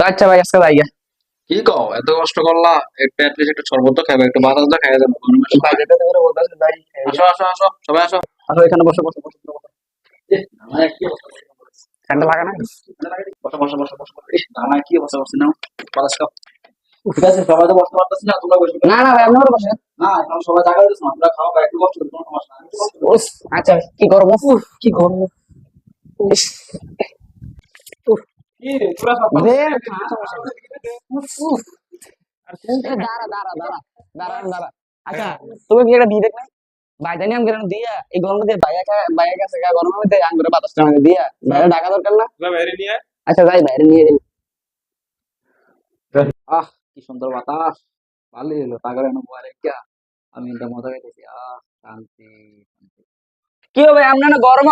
আচ্ছা ভাই আজকে যাই গা। কি কও এত কষ্ট করলা, একটা অ্যাটলিস্ট একটু শরবত তো খাবে, একটু বাতাস তো খাইয়া যাবো গরমের সময়। ভাই যেতে করে বলতেছে ভাই আসো আসো আসো, সবাই আসো। আসো এখানে বসো বসো বসো বসো। আমার কি অবস্থা করছে? ফ্যানটা লাগা না? বসো বসো বসো বসো বসো। ইস, আমার কি অবস্থা করছে না, বাতাস খাও। ঠিক আছে, সবাই তো বসতে পারতেছি না, তোমরা বসে না না ভাই আপনি বসে। না, এখন সবাই জায়গা দিতেছ না, তোমরা খাও বা একটু কষ্ট করো, কোনো সমস্যা নাই, একটু কষ্ট করো। উফ, আচ্ছা কি গরম, উফ কি গরম। ইস, উফ, কি রে, তোরা সব দে, উফ, উফ। আর কোন এ দাঁড়া দাঁড়া দাঁড়া দাঁড়া দাঁড়া। আচ্ছা তুমি কি এটা দিয়ে দেখ না? ভাই জানি আমি কেন দিয়া এই গরমে দিয়ে বাইরে কাছে গরমের মধ্যে আঙ্গুরে বাতাসটা আমাকে দিয়া বাইরে ঢাকা দরকার না? বাইরে নিয়ে আচ্ছা যাই বাইরে নিয়ে যাই। আহ, কি সুন্দর বাতাস, ভালোই হলো পাগল এনে বয়ারে গিয়া আমি এটা মজা পাইতেছি। শান্তি শান্তি। কি হবে আপনার না গরম